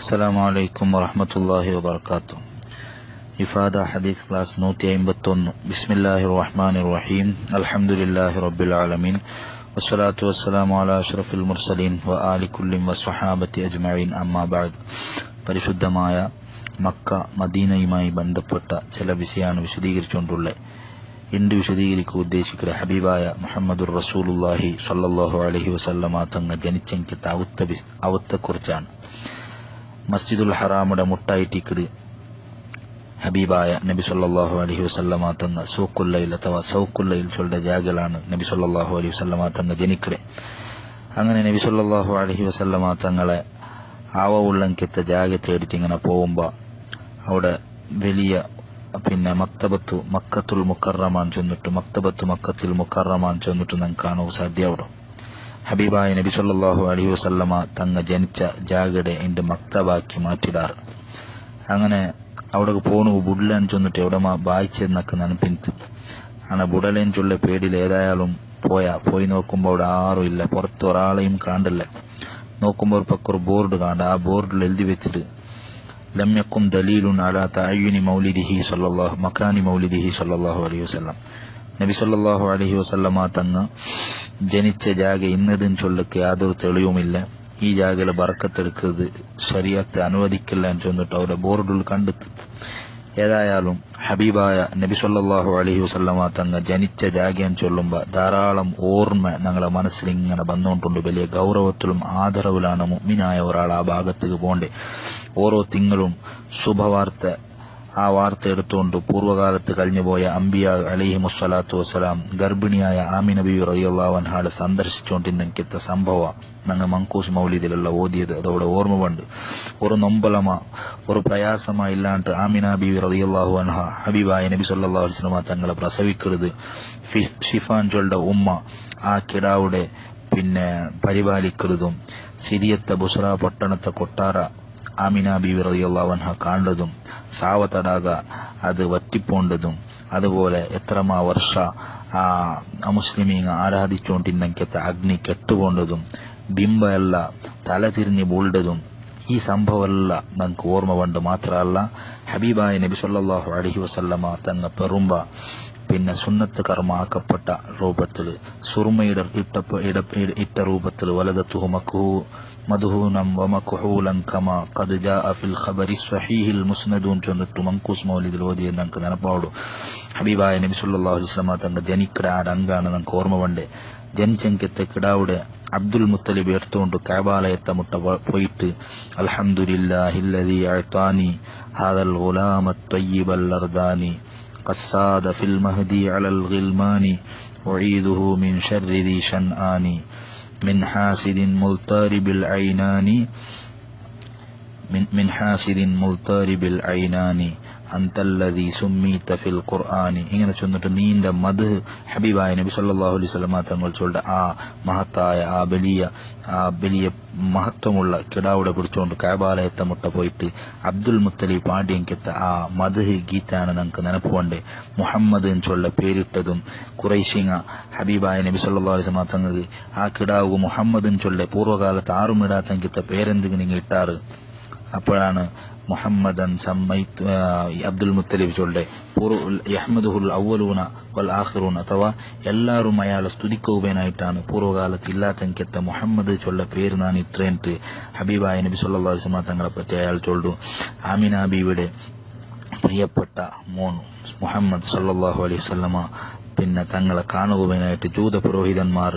السلام عليكم ورحمة الله وبركاته. إفادة حديث كلاس 151. بسم الله الرحمن الرحيم. الحمد لله رب العالمين والصلاة والسلام على أشرف المرسلين وآل كل وصحابة أجمعين أما بعد. പരിശുദ്ധമായ മക്ക മദീനയുമായി ബന്ധപ്പെട്ട ചില വിഷയമാണ് വിശദീകരിച്ചുകൊണ്ടുള്ളത്. ഇന്ന് വിശദീകരിക്കാൻ ഉദ്ദേശിക്കുന്ന ഹബീബായ മുഹമ്മദുർ റസൂലുള്ളാഹി സ്വല്ലല്ലാഹു അലൈഹി വസല്ലമ തങ്ങൾ ജനിച്ചെങ്കിത്ത അവത്തെക്കുറിച്ചാണ്. മസ്ജിദുൽ ഹറാമുടെ മുട്ടായിട്ടിക്കട് ഹബീബായ നബി സല്ലല്ലാഹു അലൈഹി വസല്ലമ തങ്ങൾ സൂക്കുല്ലയിൽ അഥവാ സൗക്കുല്ലയിൽ ചൊല്ലുന്ന ജാഗലാണ് നബി സല്ലല്ലാഹു അലൈഹി വസല്ലമ തങ്ങൾ ജനിക്കടെ. അങ്ങനെ നബി സല്ലല്ലാഹു അലൈഹി വസല്ലമ തങ്ങളെ ആവവുള്ളെത്ത ജാഗ തേടിയിട്ട് ഇങ്ങനെ പോകുമ്പോൾ അവിടെ വലിയ മക്കത്തുൽ മുക്കറമാൻ ചെന്നിട്ട് മക്കത്തിൽ മുക്കറമാൻ ചെന്നിട്ട് നമുക്ക് കാണാൻ സാധ്യമാവും. ഹബീബായ നബി സല്ലല്ലാഹു അലൈഹി വസല്ലമ തങ്ങ ജനിച്ച ജാഗയുടെ എൻ്റെ മക്തബാക്കി മാറ്റിടാറ്. അങ്ങനെ അവിടെ പോണു ബുഡലേൻ ചെന്നിട്ട് എവിടെ വായിച്ചെന്നൊക്കെ നനപ്പിന്ത് അങ്ങനെ ബുഡലേൻ ചൊല്ല പേടിയിൽ ഏതായാലും പോയി നോക്കുമ്പോൾ അവിടെ ആരും ഇല്ല, പുറത്ത് ഒരാളെയും കാണ്ടില്ല. നോക്കുമ്പോൾ ഒരു പക്കം ഒരു ബോർഡ് കാണും. ആ ബോർഡിൽ എഴുതി വെച്ചിട്ട് ലം യകും ദലീലുൻ അലാ തഅയ്യുനി മൗലിദിഹി സല്ലല്ലാഹു മകാനി മൗലിദിഹി സല്ലല്ലാഹു അലൈഹി വസല്ലം. നബി സല്ലല്ലാഹു അലൈഹി വസല്ലമ തങ്ങ ജനിച്ച ജാഗ ഇന്നതെന്ന് ചൊല്ലക്ക് യാതൊരു തെളിവുമില്ല. ഈ ജാഗയിൽ ബർക്കത്തെടുക്കുന്നത് ശരീഅത്ത് അനുവദിക്കില്ല എന്ന് ചൊന്നിട്ട് അവരുടെ ബോർഡിൽ കണ്ടെത്തി. ഏതായാലും ഹബീബായ നബി സല്ലല്ലാഹു അലൈഹി വസല്ലമ തങ്ങ ജനിച്ച ജാഗയെന്ന് ചൊല്ലുമ്പോൾ ധാരാളം ഓർമ്മ ഞങ്ങളെ മനസ്സിൽ ഇങ്ങനെ വന്നുകൊണ്ടുണ്ട്. വലിയ ഗൗരവത്തിലും ആദരവിലാണ് മുഅ്മിനായ ഒരാൾ ആ ഭാഗത്തേക്ക് പോകണ്ടേ. ഓരോ തിങ്കളും ശുഭവാർത്ത ആ വാർത്ത എടുത്തുകൊണ്ട് പൂർവ്വകാലത്ത് കഴിഞ്ഞുപോയ അംബിയ അലൈഹിമുസ്സലാത്തു വസ്സലാം ഗർഭിണിയായ ആമിന ബീവി റളിയല്ലാഹു അൻഹയെ സന്ദർശിച്ചുകൊണ്ടിരിക്കുന്ന സംഭവം ഞങ്ങൾ മങ്കൂസ് മൗലിദിലുള്ള ഓതിയത്. അതോടെ ഓർമ്മ പണ്ട് ഒരു നൊമ്പലമ ഒരു പ്രയാസമ ഇല്ലാണ്ട് ആമിന ബീവി റളിയല്ലാഹു അൻഹ ഹബീബായ നബി സല്ലല്ലാഹു അലൈഹി വസല്ലം തങ്ങളെ പ്രസവിക്കരുത്. ഷിഫാൻ ചൊല്ലുടെ ഉമ്മ ആ കിടാവുടെ പരിപാലിക്കരുതും സിരിയത്തെ ബുസ്ര പട്ടണത്തെ കൊട്ടാര ആമിന ബീവി റളിയല്ലാഹു അൻഹ കാണുന്നതും സാവതടാക അത് വറ്റിപ്പോണ്ടതും അതുപോലെ എത്രമാ വർഷ ആ മുസ്ലിമീങ്ങ ആരാധിച്ചുകൊണ്ടിരുന്നക്കത്തെ അഗ്നി കെട്ടുപോണ്ടതും ബിംബ ಎಲ್ಲ തല തിരിഞ്ഞ് വീഴുന്നതും ഈ സംഭവമല്ല നമുക്ക് ഓർമ്മ കൊണ്ട് മാത്രമല്ല ഹബീബായ നബി സല്ലല്ലാഹു അലൈഹി വസല്ലമ തങ്ങ പെറുമ്പ സുന്നത്ത് കർമ്മ ആക്കപ്പെട്ട രൂപത്തിൽ സുറുമയുടെ ഇട്ട രൂപത്തിൽ വലദത്തുഹു മദ്ഹൂനം വമക്ഹൂലൻ കമാ ഖദ് ജാഅ ഫിൽ ഖബരി സ്വഹീഹിൽ മുസ്നദൂൻ ചൊന്നിട്ട് മങ്കൂസ് മൗലിദിൽ ഓതിയത് നമുക്ക് നെനപ്പാടു. ഹബീബായ നബി സല്ലല്ലാഹു അലൈഹി വസല്ലമ തങ്ങ ജനിക്കട ആ രംഗാണ് നമുക്ക് ഓർമ്മ വണ്ടേ. ജനിച്ചെങ്കത്തെ കിടാവുടെ അബ്ദുൽ മുത്തലിബ് എടുത്തുകൊണ്ട് കഅബാലയത്തെ മുട്ട പോയിട്ട് അൽഹംദുലില്ലാഹില്ലദീ അഅതാനി ഹാദൽ ഗുലാമ ത്വയ്യിബൽ അർദാനി ഖസ്സാദ ഫിൽ മഹദി അലൽ ഗിൽമാനി ഉഈദുഹു മിൻ ശർരി ദീ ശൻആനി من حاسد ملترب العينان أنت الذي سميت في القرآن. ഇങ്ങനെ ചൊന്നിട്ട് നീണ്ട മദ്ഹ് ഹബീബായ നബി സല്ലല്ലാഹു അലൈഹി വസല്ലമ തങ്ങൾ ചൊല്ലുന്ന ആ മഹത്തായ ആ വലിയ മഹത്വമുള്ള കിടാവുടെ പിടിച്ചുകൊണ്ട് കഅബാലയത്തെ മുട്ട പോയിട്ട് അബ്ദുൽ മുത്തലിബ് പാടിയെങ്കിത്ത ആ മദ്ഹ് ഗീതാണ് നമുക്ക് നെനപ്പുകൊണ്ട്. മുഹമ്മദ് എന്ന് ചൊല്ല പേരിട്ടതും കുറൈശിങ്ങ ഹബീബായ നബി സല്ലല്ലാഹു അലൈഹി വസല്ലമ തങ്ങൾക്ക് ആ കിടാവ് മുഹമ്മദ് എന്ന് ചൊല്ല പൂർവ്വകാലത്ത് ആറും ഇടാത്തെങ്കിത്ത പേരെന്തെങ്കിലും നിങ്ങൾ ഇട്ടാറ്. അപ്പോഴാണ് മുഹമ്മദൻ സമ്മൈത്ത് അബ്ദുൽ മുത്തലിബ് ചൊല്ലെ യഹ്മദുഹുൽ അവ്വലൂന വൽ ആഖിറൂന അഥവാ എല്ലാവരും അയാളെ സ്തുതിക്കുവാനായിട്ടാണ് പൂർവ്വകാലത്ത് ഇല്ലാത്തെങ്കിത്ത മുഹമ്മദ് ചൊല്ല പേര് ഞാൻ ഇത്രേൻറ്റ് ഹബീബായ നബി സല്ലല്ലാഹു അലൈഹി വസല്ലമ തങ്ങളെ പറ്റി അയാൾ ചൊല്ലു. ആമിന ബീവിയുടെ പ്രിയപ്പെട്ട മോൻ മുഹമ്മദ് സല്ലല്ലാഹു അലൈഹി വസല്ലമ തങ്ങളെ കാണുവാനായിട്ട് ജൂത പുരോഹിതന്മാർ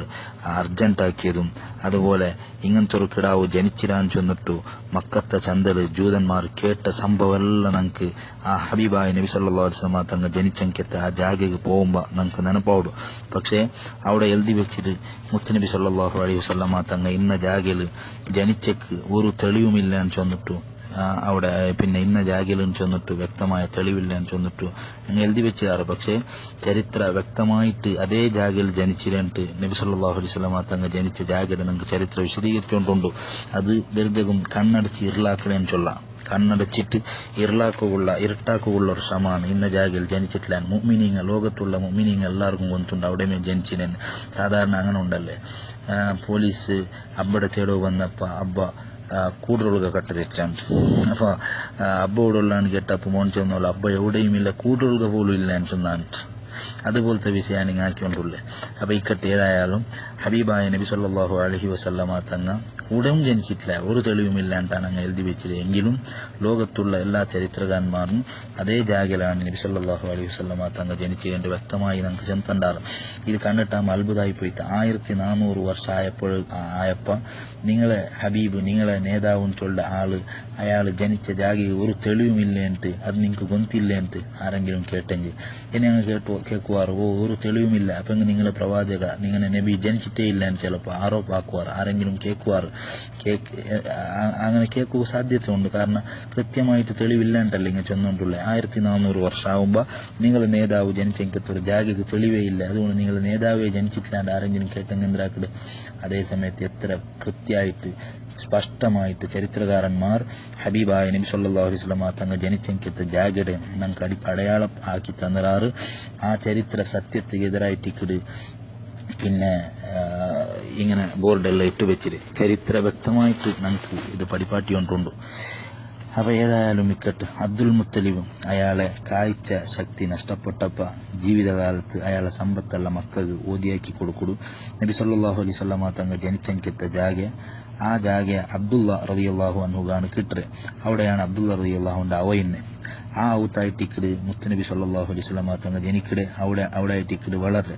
അർജന്റാക്കിയതും അതുപോലെ ഇങ്ങനത്തെ ഒരു കിടാവ് ജനിച്ചിരാൻ ചെന്നിട്ടു മക്കത്തെ ചന്തല് ജൂതന്മാർ കേട്ട സംഭവമെല്ലാം നമുക്ക് ആ ഹബീബായ നബി സല്ലല്ലാഹു അലൈഹി വസല്ലമ തങ്ങൾ ജനിച്ചെങ്കത്തെ ആ ജാഗയ്ക്ക് പോകുമ്പോൾ നമുക്ക് നെനപ്പാടും. പക്ഷേ അവിടെ എഴുതി വെച്ചിട്ട് മുത്തുനബി സല്ലല്ലാഹു അലൈഹി വസല്ലമ തങ്ങൾ ഇന്ന ജാഗയിൽ ജനിച്ചക്ക് ഒരു തെളിവുമില്ല എന്ന് ചെന്നിട്ടു അവിടെ ഇന്ന ജാഗയിൽ ചെന്നിട്ടു വ്യക്തമായ തെളിവില്ല എന്ന് ചെന്നിട്ടു അങ്ങനെ എഴുതി വെച്ചാറ്. പക്ഷേ ചരിത്ര വ്യക്തമായിട്ട് അതേ ജാഗയിൽ ജനിച്ചിട്ട് നബി സല്ലല്ലാഹു അലൈഹി വസല്ലമ തങ്ങൾ ജനിച്ച ജാഗയുടെ നമുക്ക് ചരിത്രം വിശദീകരിച്ചുകൊണ്ടുണ്ട്. അത് വെറുതെ കണ്ണടച്ച് ഇരുളാക്കലേന്ന് ചൊല്ലാം. കണ്ണടച്ചിട്ട് ഇരുട്ടാക്കുള്ള ഒരു ശ്രമമാണ് ഇന്ന ജാഗയിൽ ജനിച്ചിട്ടില്ല. മുഅ്മിനീങ്ങൾ ലോകത്തുള്ള മുഅ്മിനീങ്ങൾ എല്ലാവർക്കും കൊണ്ടുണ്ട് അവിടെ ജനിച്ചിന്. സാധാരണ അങ്ങനെ ഉണ്ടല്ലേ, പോലീസ് അബ്ബയുടെ തേടോ വന്നപ്പോൾ അബ്ബ ಕೂಡ್ರೊಳಗೆ ಕಟ್ಟದೆಚ್ಚಂತ ಅಪ್ಪ ಹಬ್ಬ ಉಡೊಲ್ಲಾನು ಕೆಟ್ಟಪ್ಪ ಮೊಂಚೊಂದಲ್ಲ ಹಬ್ಬ ಎವಿടെയും ഇല്ല കൂടൊഴുക പോലും ഇല്ല എന്ന് சொன்னான் അതുപോലത്തെ വിഷയമാണ് നിങ്ങൾ ആക്കിക്കൊണ്ടുള്ളത്. അപ്പോൾ ഇക്കട്ട് ഏതായാലും ഹബീബായ നബി സല്ലല്ലാഹു അലൈഹി വസല്ലമ തങ്ങ ഉടവും ജനിച്ചിട്ടില്ല, ഒരു തെളിവുമില്ലാണ്ടാണ് അങ്ങ് എഴുതി വെച്ചത്. എങ്കിലും ലോകത്തുള്ള എല്ലാ ചരിത്രകാരന്മാരും അതേ ജാഗിലാണ് നബി സല്ലല്ലാഹു അലൈഹി വസല്ലമ തങ്ങ ജനിച്ചതിൻ്റെ വ്യക്തമായി നമുക്ക് ചെന്തണ്ടാറ്. ഇത് കണ്ടിട്ടാകുമ്പോൾ അത്ഭുതമായി പോയിട്ട് 1400 വർഷം ആയപ്പോൾ നിങ്ങളെ ഹബീബ് നിങ്ങളെ നേതാവെന്ന് ചൊല്ല ആള് അയാൾ ജനിച്ച ജാഗിക്ക് ഒരു തെളിവുമില്ലേന്ട്ട് അത് നിങ്ങൾക്ക് ഗൊന്തില്ലേന്ട്ട് ആരെങ്കിലും കേട്ടെങ്കിൽ എന്നെ അങ്ങ് കേൾക്കുവാറ്, ഒരു തെളിവുമില്ല അപ്പം നിങ്ങളെ പ്രവാചക നിങ്ങളെ നബി ജനിച്ചിട്ടേ ഇല്ല എന്ന് ചിലപ്പോൾ ആരോപ്പാക്കുവാറ്, ആരെങ്കിലും കേൾക്കുവാറ്. അങ്ങനെ കേൾക്കുക സാധ്യത ഉണ്ട്. കാരണം കൃത്യമായിട്ട് തെളിവില്ലാണ്ടല്ല ഇങ്ങനെ ചെന്നുകൊണ്ടുള്ളത്. 1400 വർഷമാകുമ്പോൾ നിങ്ങളെ നേതാവ് ജനിച്ചെങ്കിൽ ജാഗിക്ക് തെളിവേ ഇല്ല, അതുകൊണ്ട് നിങ്ങളെ നേതാവേ ജനിച്ചിട്ടില്ലാണ്ട് ആരെങ്കിലും കേട്ടെങ്കിൽ എന്തിനാക്കട്. അതേ സമയത്ത് എത്ര കൃത്യമായിട്ട് സ്പഷ്ടമായിട്ട് ചരിത്രകാരന്മാർ ഹബീബായ നബി സല്ലല്ലാഹു അലൈഹി വസല്ലമ തങ്ങൾ ജനിച്ചെങ്കിൽ ജാഗയുടെ നമുക്ക് അടയാളം ആക്കി തന്നറാറ്. ആ ചരിത്ര സത്യത്തിന് എതിരായിട്ടിക്കട് പിന്നെ ഇങ്ങനെ ബോർഡെല്ലാം ഇട്ട് വെച്ചിട്ട് ചരിത്ര വ്യക്തമായിട്ട് നമുക്ക് ഇത് പഠിപ്പാട്ടിക്കൊണ്ടുണ്ട്. അപ്പോൾ ഏതായാലും ഇക്കട്ട് അബ്ദുൽ മുത്തലിബും അയാളെ കാഴ്ച ശക്തി നഷ്ടപ്പെട്ടപ്പോൾ ജീവിതകാലത്ത് അയാളെ സമ്പത്തെല്ലാം മക്കൾക്ക് ഓതിയാക്കി കൊടുക്കുdu. നബി സല്ലല്ലാഹു അലൈഹി വസല്ലമ തങ്ങൾ ജനിച്ചെങ്കിൽ ജാഗ ആ ജാഗ അബ്ദുള്ള റളിയല്ലാഹു അൻഹുവാണ് കിട്ടറ്. അവിടെയാണ് അബ്ദുള്ള റളിയല്ലാഹുവിൻ്റെ അവയിന്നെ ആ ഔത്തായിട്ടിക്കട് മുത്തുനബി സല്ലല്ലാഹു അലൈഹി വസല്ലമ തങ്ങൾ ജനിക്കടെ അവിടെ ആയിട്ടിക്കട് വളരെ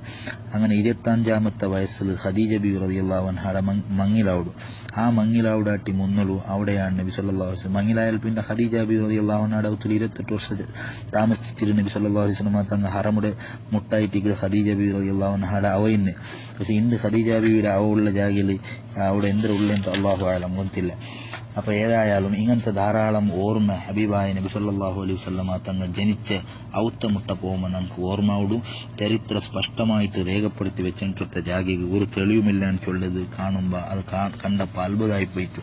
അങ്ങനെ 25ാമത്തെ വയസ്സിൽ ഖദീജ ബീവി റളിയല്ലാഹു അൻഹയുടെ മങ്ങിലാവുdu. ആ മങ്ങിലാവുടാട്ടി മുന്നലു അവിടെയാണ് നബി സല്ലല്ലാഹു അലൈഹി വസല്ലം മങ്ങിലായാൽ പിന്നെ ഖദീജ ബീവി റളിയല്ലാഹു അൻഹയുടെ ഔത്തിൽ 28 വർഷം താമസിച്ചിട്ട് നബി സല്ലല്ലാഹു അലൈഹി വസല്ലമ തങ്ങൾ ഹറമുടെ മുട്ടായിട്ടിക്കട് ഖദീജ ബീവി റളിയല്ലാഹു അൻഹയുടെ അവയിന്നെ. പക്ഷെ ഇന്ന് ഖദീജ ബീവിയുടെ അവയുള്ള ജാഗയിൽ അവിടെ എന്തൊരുള്ളെന്ന് അല്ലാഹു അഅലം ಗೊತ್ತಿಲ್ಲ. അപ്പോൾ ഏതായാലും ഇങ്ങനത്തെ ധാരാളം ഓർമ്മ ഹബീബായ നബി സല്ലല്ലാഹു അലൈഹി വസല്ലമ തങ്ങൾ ജനിച്ച ഔത്തമുട്ട പോകുമ്പോൾ നമുക്ക് ഓർമ്മയോടും ചരിത്ര സ്പഷ്ടമായിട്ട് രേഖപ്പെടുത്തി വെച്ചെടുത്ത ജാഗയ്ക്ക് ഒരു തെളിവുമില്ല എന്ന് ചൊല്ലത് കാണുമ്പോൾ അത് കണ്ടപ്പോൾ അത്ഭുതമായി പോയിട്ട്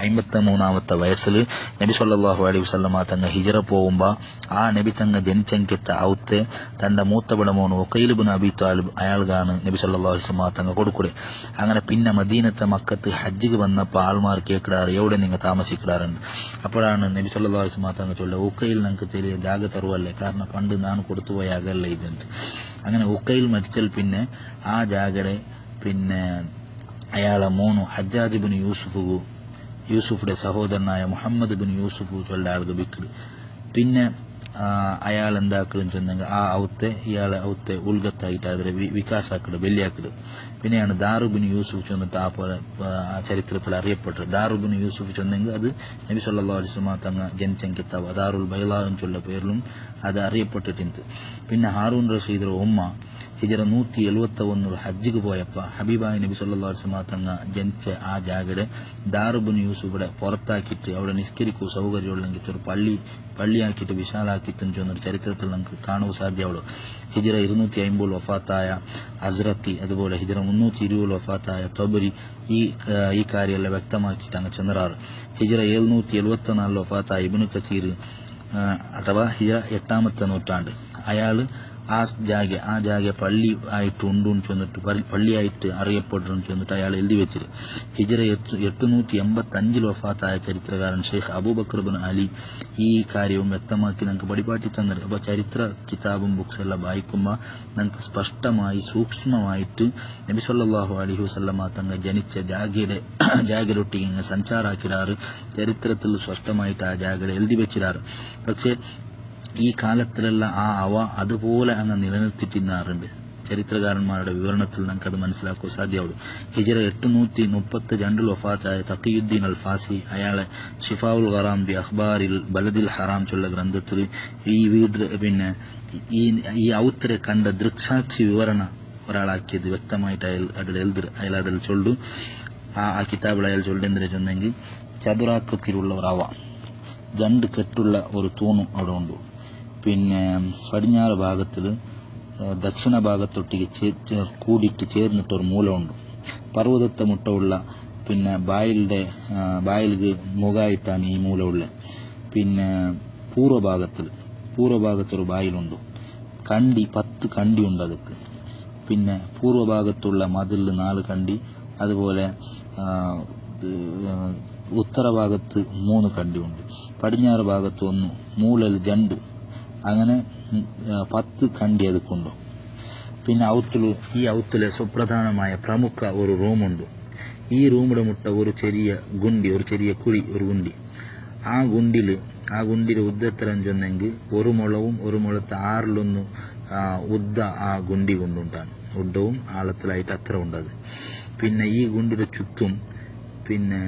53ാമത്തെ വയസ്സിൽ നബി സല്ലല്ലാഹു അലൈഹി വസല്ലമ തങ്ങൾ ഹിജറ പോകുമ്പോൾ ആ നബി തങ്ങൾ ജനിച്ചെങ്കിത്ത ഔത്തെ തൻ്റെ മൂത്തപട മോൻ ഉഖൈൽ ഇബ്നു അബി താലിബ് അയാൾക്കാണ് നബി സല്ലല്ലാഹു അലൈഹി വസല്ലമ തങ്ങൾ കൊടുക്കൂടെ. അങ്ങനെ പിന്നെ മദീനത്തെ മക്കത്ത് ഹജ്ജിക്ക് വന്നപ്പോൾ ആൾമാർ കേൾക്കിടാറ് എവിടെ നിങ്ങൾ താമസിക്കിടാറുണ്ട്. അപ്പോഴാണ് നബി സല്ലല്ലാഹു അലൈഹി വസല്ലം തങ്ങൾ ചൊല്ലുക ഉഖൈൽ നിങ്ങൾക്ക് തെളിയ ജാഗ തരുവല്ലേ, കാരണം പണ്ട് ನಾನು കൊടുത്തുപോയ അകല്ല ഇതുണ്ട്. അങ്ങനെ ഉഖൈൽ മരിച്ചാൽ പിന്നെ ആ ജാഗരെ പിന്നെ അയാളെ മോനു ഹജ്ജാജ് ബിൻ യൂസുഫുടെ സഹോദരനായ മുഹമ്മദ് ബിൻ യൂസുഫ് ചൊല്ല ആൾക്ക് വിൽക്കട്. പിന്നെ അയാൾ എന്താക്കടെന്ന് ചെന്നെങ്കിൽ ആ ഇയാളെ ഔത്തെ ഉൾഗത്തായിട്ട് അതിലെ വികാസാക്കട് വെള്ളിയാക്കട്. പിന്നെയാണ് ദാറുബിൻ യൂസുഫ് ചെന്നിട്ട് ആ ചരിത്രത്തിൽ അറിയപ്പെട്ടത്. ദാറുബിൻ യൂസുഫ് ചെന്നെങ്കിൽ അത് നബി സല്ലല്ലാഹു അലൈഹി വസല്ലം തങ്ങ ജനിച്ചെങ്കിത്താവ് ദാറുൽ ബൈള എന്നുള്ള പേരിലും അത് അറിയപ്പെട്ടിട്ടുണ്ട്. പിന്നെ ഹാറൂൻ റഷീദ് ഉമ്മ ഹിജറ 171 ഹജ്ജിക്ക് പോയപ്പോൾ ഹബീബായ നബി സല്ലല്ലാഹു അലൈഹി വസല്ലം തങ്ങ ജനിച്ച ആ ജാഗയുടെ ദാറുബിൻ യൂസുഫിടെ പുറത്താക്കിയിട്ട് അവിടെ നിസ്കരിക്കൂ സൗകര്യമുള്ളെങ്കിൽ ഒരു പള്ളിയാക്കിയിട്ട് വിശാലാക്കിയിട്ടെന്ന് ചെന്നൊരു ചരിത്രത്തിൽ നമുക്ക് കാണുക സാധ്യമാവുള്ളൂ. ഹിജറ 250 വഫാത്തായ അസ്റക്കി, അതുപോലെ ഹിജറ 320 വഫാത്തായ തൊബരി ഈ കാര്യമെല്ലാം വ്യക്തമാക്കിയിട്ട് അങ്ങ് ചെന്നറാറ്. ഹിജറ 774 വഫാത്തായ ഇബ്നു കസീർ അഥവാ ഹിജറ 8ാമത്തെ നൂറ്റാണ്ട് അയാൾ ആ ജാഗ പള്ളി ആയിട്ട് ഉണ്ടെന്ന് ചെന്നിട്ട് പള്ളിയായിട്ട് അറിയപ്പെടുന്നു ചെന്നിട്ട് അയാൾ എഴുതി വെച്ചത്. ഹിജറ 885 വഫാത്തായ ചരിത്രകാരൻ ഷെയ്ഖ് അബൂബക്കർ ബിൻ അലി ഈ കാര്യവും വ്യക്തമാക്കി നമുക്ക് പഠിപ്പാട്ടി തന്നത്. അപ്പോൾ ചരിത്ര കിതാബും ബുക്സ് എല്ലാം വായിക്കുമ്പോൾ നമുക്ക് സ്പഷ്ടമായി സൂക്ഷ്മമായിട്ട് നബി സല്ലല്ലാഹു അലൈഹി വസല്ലമ തങ്ങൾ ജനിച്ച ജാഗയിലൊട്ടി ഇങ്ങനെ സഞ്ചാരാക്കിടാറ്. ചരിത്രത്തിൽ സ്പഷ്ടമായിട്ട് ആ ജാഗയുടെ എഴുതി വെച്ചിടാറ്. പക്ഷേ ഈ കാലത്തിലുള്ള അതുപോലെ അങ്ങ് നിലനിർത്തിട്ടിരുന്നാറുണ്ട്. ചരിത്രകാരന്മാരുടെ വിവരണത്തിൽ നമുക്കത് മനസ്സിലാക്കാൻ സാധ്യമാവുള്ളൂ. ഹിജറ 832 വഫാത്തായ തഖിയുദ്ദീൻ അൽ ഫാസി അയാളെ ഷിഫാഉൽ ഖറാം ബി അഖ്ബാരിൽ ബലദിൽ ഹറാം ചൊല്ല ഗ്രന്ഥത്തിൽ ഈ വീട് പിന്നെ ഈ ഔത്തരെ കണ്ട ദൃക്സാക്ഷി വിവരണ ഒരാളാക്കിയത് വ്യക്തമായിട്ട് അയാൾ അതിൽ ചൊല്ലു. ആ കിതാബിൽ അയാൾ ചൊല്ലേന്ദ്ര ചെന്നെങ്കിൽ ചതുരാകൃതിയിലുള്ള ഒരവ 2 കെട്ടുള്ള ഒരു തൂണും അവിടെ ഉണ്ട്. പിന്നെ പടിഞ്ഞാറ് ഭാഗത്തിൽ ദക്ഷിണ ഭാഗത്തൊട്ടിക്ക് കൂടിയിട്ട് ചേർന്നിട്ടൊരു മൂലമുണ്ട്. പർവ്വതത്തെ മുട്ടമുള്ള പിന്നെ ബായിൽക്ക് മുഖമായിട്ടാണ് ഈ മൂലമുള്ളത്. പിന്നെ പൂർവ്വഭാഗത്തൊരു ബായിലുണ്ട്. 10 കണ്ടി ഉണ്ട് അതൊക്കെ. പിന്നെ പൂർവ്വഭാഗത്തുള്ള മതിലിൽ 4 കണ്ടി, അതുപോലെ ഉത്തര ഭാഗത്ത് 3 കണ്ടി ഉണ്ട്, പടിഞ്ഞാറ് ഭാഗത്ത് 1, മൂലൽ 2, അങ്ങനെ 10 കണ്ടി ಅದಕ್ಕುಂಟು. പിന്നെ ഈ ഔത്തിലെ സുപ്രധാനമായ പ്രമുഖ ഒരു റൂമുണ്ട്. ഈ റൂമിടെ മുട്ട ഒരു ചെറിയ ഗുണ്ടി, ഒരു ചെറിയ കുഴി, ഒരു ഗുണ്ടി. ആ ഗുണ്ടിയിൽ ഉദ്ദത്തരം ചൊന്നെങ്കിൽ 1 മുളവും 1 മുളത്തെ 6 ഉദ്ദ ആ ഗുണ്ടി കൊണ്ടുണ്ടാണ്. ഉദ്ദവും ആഴത്തിലായിട്ട് അത്ര ഉണ്ടത്. പിന്നെ ഈ ഗുണ്ടിയുടെ ചുറ്റും പിന്നെ